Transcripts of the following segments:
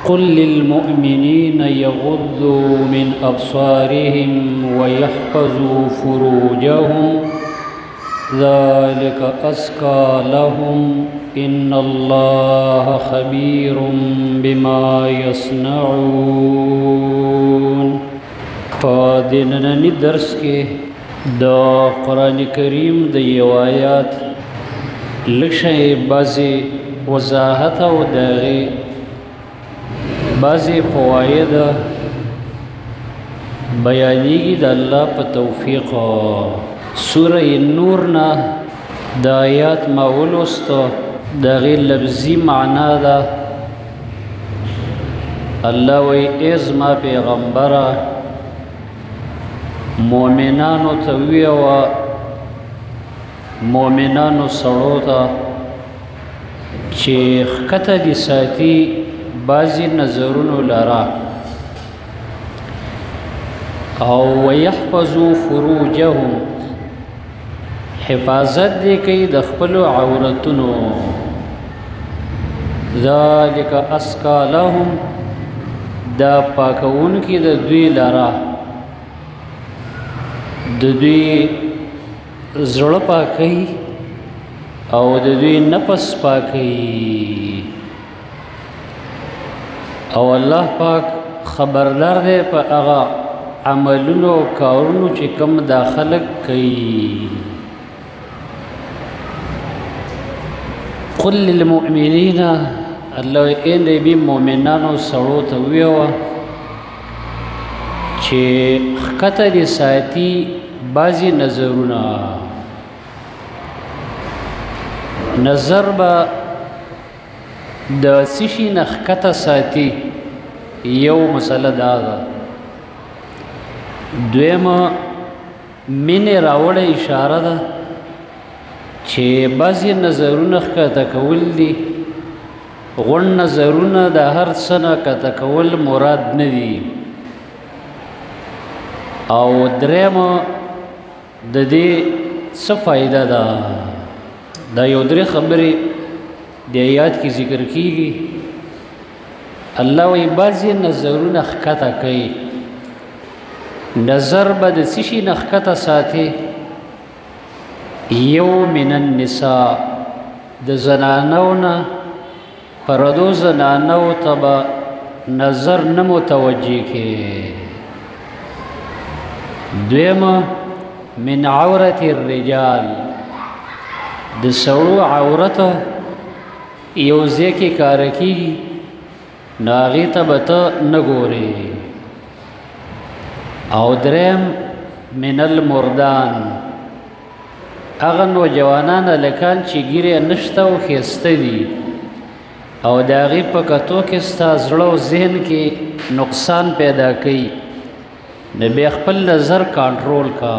قل للمؤمنين يغضوا من أبصارهم ويحفظوا فروجهم ذلك أزكى لهم إن الله خبير بما يصنعون. فدنننی درس کې د قرآن کریم د یو آیات لږه بعضې وضاحت او د هغې بعضې فواید بیانېږي د الله په توفیق. سوره نور نه د آیات ما ولوسته د هغې لفظي معنا ده. الله وایي ای زما پیغمبره مؤمنانو ته ووایه مؤمنانو سړو ته چې ښکته دې ساتي بعضې نظرونو لره او ویحفظو فروجهم حفاظت دې کوي د خپلو عورتونو. ذلک ازکی لهم دا پاکونکي د دوی لره د دوی زړه پاکوي او د دوی نفس پاکوي. او الله پاک خبردار دی په هغه عملونو او کارونو چې کوم دا خلک کوي. قل للمؤمنین الله ای نبی مؤمنانو سړو ته ووایه چې ښکته دې ساتي بعضې نظرونه. نظر به د څه شي نه ښکته ساتي یو مسله دا ده. دویمه مینې راوړه اشاره ده چې بعضې نظرونه ښکته کول دي غوڼ نظرونه د هر څه نه ښکته کول مراد نه دي. او درېمه د دې څه فایده ده دا یو درې خبرې د آیات کې ذکر کیږي. الله وایي بعضې نظرونه ښکته کوي. نظر به د څه شي نه ښکته ساتي یو من النساء د زنانو نه پردو زنانو ته به نظر نه متوجه کې. دویمه من عورت الرجال د سړو عورت یو ځای کې کاره کېږي نو هغې ته به ته نه ګورې. او دریم من المردان هغه نوجوانان هلکان چې ږیرې نشته او ښایسته دي او د هغې په کتو کې ستا زړه او ذهن کې نقصان پیدا کوي نو بیا خپل نظر کنټرول کا.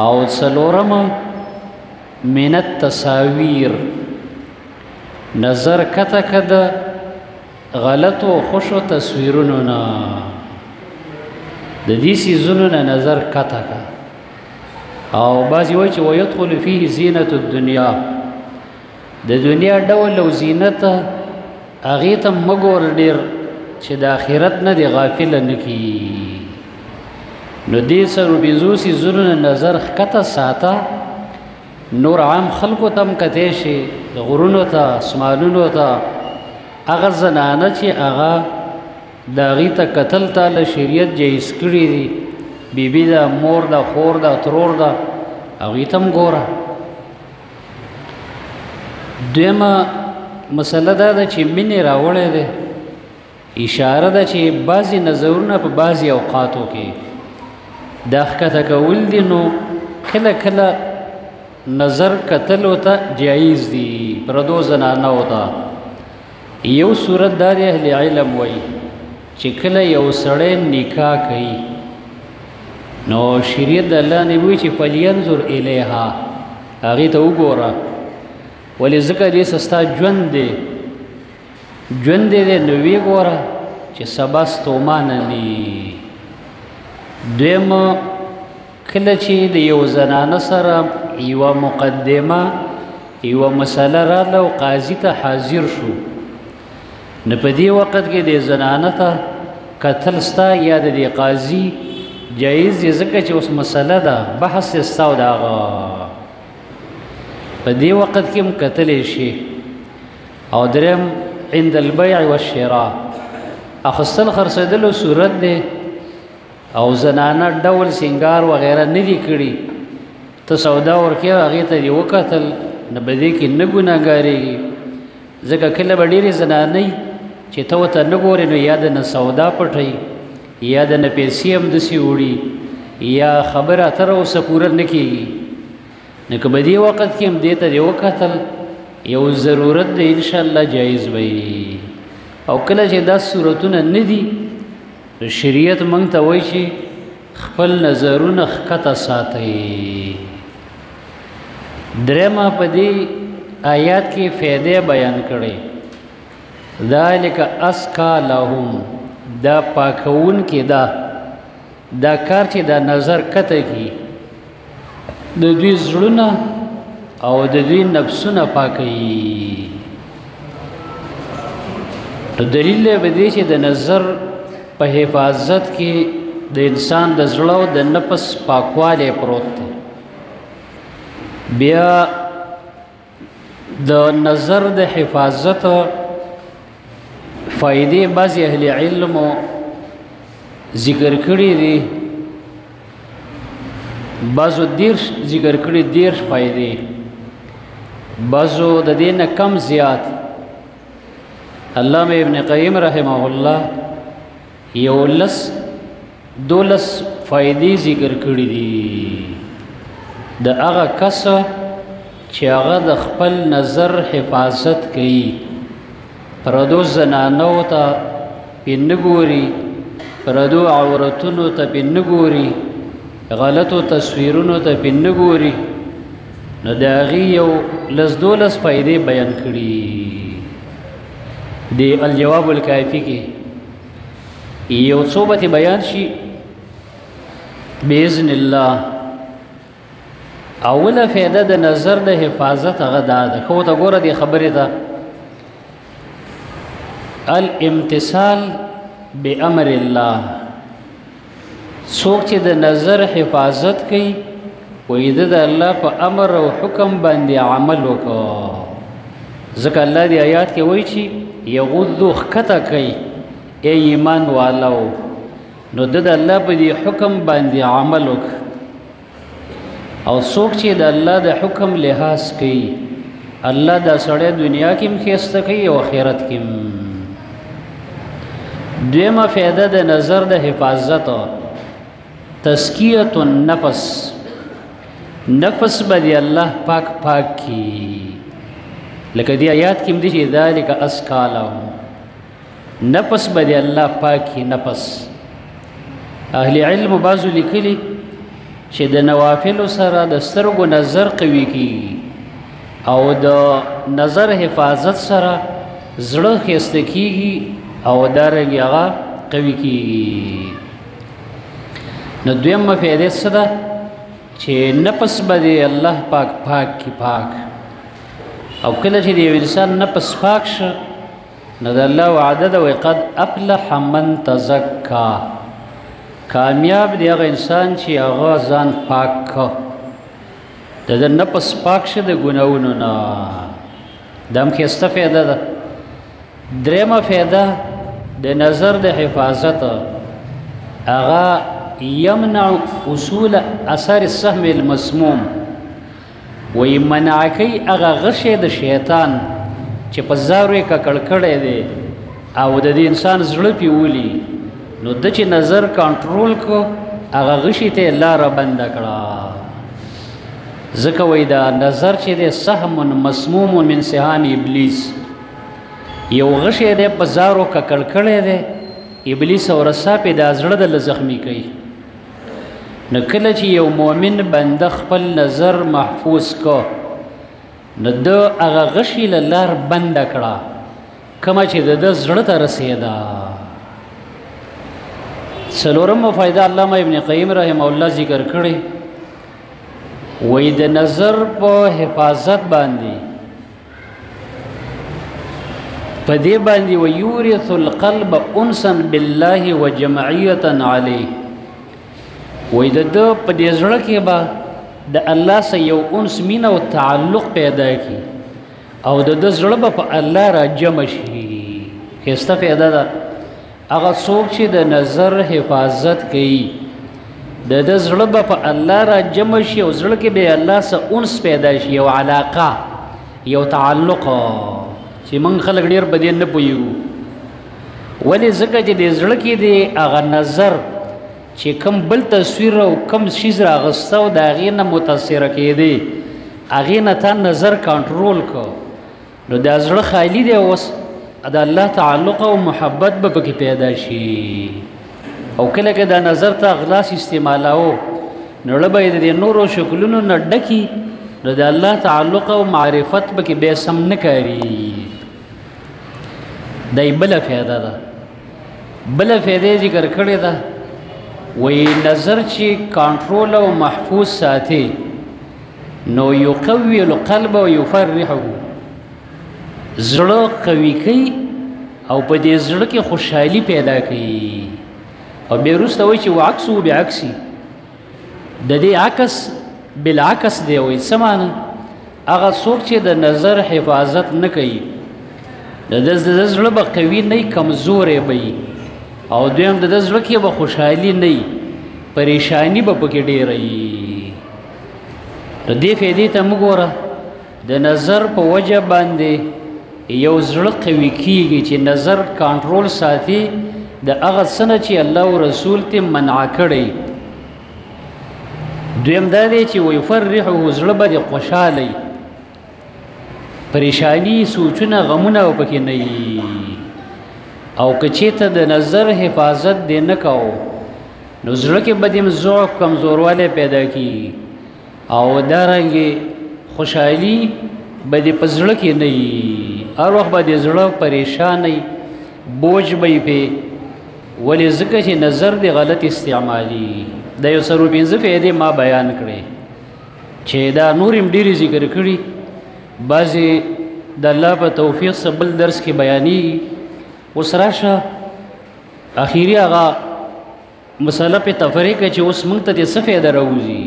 او څلورمه من التصاویر نظر کته که د غلطو او خوشو تصویرونو نه د دې څیزونو نه نظر کته که. او بعضې وایي چې ویدخل فیه زینت الدنیا د دنیا ډول او زینت هغې ته مه ګوره ډېر چې د آخرت نه دې غافله نه کړي. نو دې څلورو پنځو څیزونو نه نظر ښکته ساته. نور عام خلکو ته هم کتی شي غرونو ته اسمانونو ته هغه زنانه چې هغه د هغې ته کتل تاله شریعت جایز کړي دي بیبي ده مور ده خور ده ترور ده هغې ته هم ګوره. دویمه مسله دا ده چې مینې راوړی دی اشاره ده چې بعضې نظرونه په بعضې اوقاتو کې دا ښکته کول دي نو کله کله نظر کتلو ته جایز دي پردو زنانو ته. یو صورت دا دی اهل علم وایي چې کله یو سړی نکاح کوي نو شریعت د الله نه وایي چې فلینظر الیها هغې ته وګوره ولې ځکه دې ستا ژوند دی ژوند دی نو ویې ګوره چې سبا ستومانه ني. دویمه کله چې د یو زنانه سره یوه مقدمه یوه مسله راغله او قاضي ته حاضر شو نه په دې وخت کې د زنانه ته قتل ستا یا د دې قاضي جایز دی ځکه چې اوس مسله ده بحث ستا او د هغه په دې وخت کې هم کتلی شي. او دریم عند البيع والشراء اخستل خرڅېدلو صورت دی او زنانه ډول سنگار وغیره نه دي کړي ته سودا ورکې هغې ته دې وکتل نه به دې کې نه ګناهګارېږي ځکه کله به ډېرې زنانۍ چې ته ورته نه ګورې نو یا د نه سودا پټوي یا د نه پیسې همداسې وړي یا خبره اتره اوسه پوره نه کېږي. نو که په دې وخت کې هم دې ته دې وکتل یو ضرورت دی انشاءالله جایز وي. او کله چې دا صورتونه نه دي شریعت موږ ته وایي چې خپل نظرونه ښکته ساتئ. درېمه په دې آیات کې فایدې بیان کړي ذالک اسکا لهم دا پاکون کې دا کار چې دا نظر کته کی د دوی زړونه او د دوی نفسونه پاکي. نو دلیل به دی چې د نظر په حفاظت کې د انسان د زړه او د نفس پاکوالی پروت دی. بیا د نظر د حفاظت فائدې بعضې اهل علمو ذکر کړي دي بعضو 10 ذکر کړي 10 فائدې بعضو د دې نه کم زیات. علامه ابن قیم رحمه الله 12 فائدې ذکر کړي دي د هغه کس چې هغه د خپل نظر حفاظت کوي پردو زنانو ته پې نه ګوري پردو عورتونو ته پې نه ګوري غلطو تصویرونو ته پې نه ګوري. نو د هغې یو 12 فائدې بیان کړي د الجواب الکافي کې یو څو به بیان شي باذن الله. اوله فائده د نظر د حفاظت هغه دا ده خو ته ګوره دې خبرې ته الامتثال بامر الله. څوک چې د نظر حفاظت کوي وایي د الله په امر او حکم باندې عمل وکړه ځکه الله دې آیات کې وایي چې یغضو ښکته کوي ای ایمان والو نو د الله په دې حکم باندې عمل وکړه. او څوک چې د الله د حکم لحاظ کوي الله دا سړی دنیا کې هم ښایسته کوي او آخرت کې هم. دویمه فایده د نظر د حفاظت تزکیة النفس نفس به دی الله پاک کی لکه دی آیات کې هم دی چې ذالک ازکی لهم نفس به دی الله پاک کی. نفس اهل علم بعضو لیکلي چې د نوافلو سره د سترګو نظر قوي کیږي او د نظر حفاظت سره زړه ښایسته کیږي او دارنګې هغه قوي کیږي. نو دویمه فایده څه ده چې نفس به د الله پاک کی پاک. او کله چې د یو انسان نفس پاک شه نو د الله وعده ده وقد افلح من تزکا کامیاب دی هغه انسان چې هغه ځان پاک که د نفس پاک شه د ګناهونو نه. دا هم ښایسته فایده ده. درېیمه فایده د نظر د حفاظت هغه یمنع اصول اثر السهم المسموم وی منع کوي هغه غشی د شیطان چې په زارو یې ککړ کړی دی او د دې انسان زړه پې ولي نو د چې نظر کنټرول کو هغه غشي ته لاره بنده کړه ځکه وایي دا نظر چې دی سهم مسموم من سهام ابلیس یو غشی دی په زارو ککړ کړی دی ابلیس او رسا پې دا زړه د زخمی کوي. نو کله چې یو مؤمن بنده خپل نظر محفوظ کو نو د هغه غشي له لار بنده کړه کومه چې د ده زړه ته رسېده. څلورمه فایده علامه ابن قیم رحمه الله ذکر کړی وایي د نظر په حفاظت باندې په دې باندې ويورث القلب انسا بالله وجمعيه عليه وې د په دې زړه کې به د الله سره یو انس مینه او تعلق پیدا کی او د زړه په الله را جمع شي هیڅ فائدہ ده هغه څوک چې د نظر حفاظت کوي د زړه په الله را جمع شي او زړه کې به الله سره انس پیدا شي یو علاقه یو تعلق چې موږ خلک ډیر په دې نه پوهیږو ولې ځکه چې د زړه کې دی هغه نظر چې کم بل تصویر او کم شیز راغسته او د هغې نه متاثره کېدی هغې نه تا نظر کنټرول کو نو دا زړه خالی دی اوس د الله تعلق او محبت به پکې پیدا شي او کله که دا نظر ته اغلاس استعمالاو نو ړه به یې د نورو شکلونو نه ډکي نو د الله تعلق او معرفت پکې بیا سم نه کاري دا یې بله فایده ده بله فایده یې ذکر کړې ده وی نظر چې کنټرول او محفوظ ساتي نو یقوي القلب و یفرحه زړه قوي کوي او په دې زړه کې خوشحالي پیدا کوي او بیا وروسته وایي چې وعکسه بعکسي د دې عکس بالعکس دی وایي څه معنی هغه څوک چې د نظر حفاظت نه کوي د زړه به قوي نه کمزوری به وي او دویم د زړه کې به خوشحالي نه وي پریشانی به پکې ډېره وي د دې فایدې ته موږ ګوره د نظر په وجه باندې یو زړه قوي کېږي چې نظر کنټرول ساتي د هغه څه نه چې الله او رسول ته منع کړی دویم دا دی چې ویفرحه زړه به د خوشحالی پریشانی سوچونه غمونه به پکې نه وي او که چېرته د نظر حفاظت دې نه کوو نو زړه کې به دې ضعف کمزوروالی پیدا کېږي او دارنګې خوشحالي به دې په زړه کې نه وي هر وخت به دې زړه پریشان وي بوج به یې پې ولې ځکه چې نظر دې غلط استعمالي دا یو څلور پنځه فایدې ما بیان کړې چې دا نور هم ډېرې ذکر کړي بعضې د الله په توفیق سره بل درس کې بیانېږي اوس راشه اخیري هغه مسله په تفریق چې اوس موږ ته څه فایده راوځي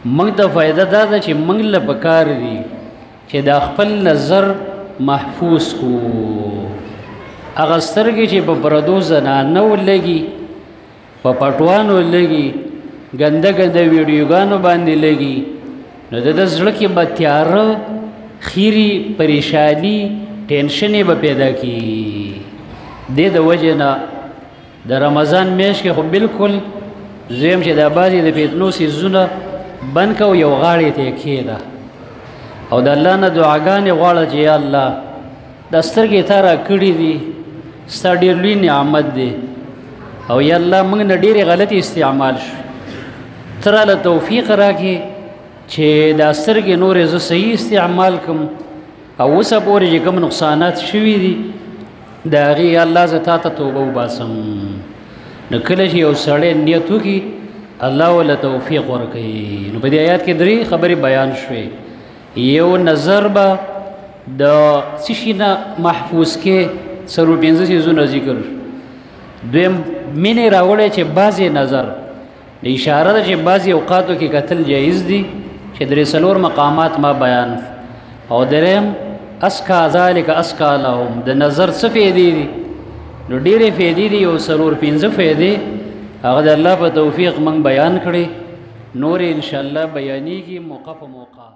موږ ته فایده دا ده چې موږ له پکار دي چې دا خپل نظر محفوظ کو هغه سترګې چې په پردو زنانو لګي په پټوانو لګي ګنده ګنده ویډیوګانو باندې لګي نو د زړه کې به تیاره خیری پریشانی ټینشنې به پیدا کی دې د وجې نه د رمضان میاشت کې خو بالکل زه یم چې دا بعضې د فتنو څیزونه بند کو یو غاړې ته یې کښېږده او د الله نه دعاګانې غواړه چې یا الله دا سترګې تا را کړي دي ستا ډېر لوی نعمت دی او یا الله موږ نه ډېرې غلطې استعمال شو ته راله توفیق راکړې چې دا سترګې نورې زه صحیح استعمال کړم او اوسه پورې چې کوم نقصانات شوي دي د هغې یا الله زه تا ته توبه وباسم نو کله چې یو سړی نیت وکړي الله وله توفیق ورکوي نو په دې آیات کې درې خبرې بیان شوې یو نظر به د څه شي نه محفوظ کې څلور پنځه څیزونه ذکر دویم مینې راوړی چې بعضې نظر د اشاره ده چې بعضې اوقاتو کې کتل جایز دي چې درې څلور مقامات ما بیان او دریم اسکا ذلک اسکا لهم د نظر څه فایدې دي نو ډېرې فایدې دي یو څلور پنځه فایدې هغه د الله په توفیق موږ بیان کړې نورې انشاءالله بیانېږي موقع په موقع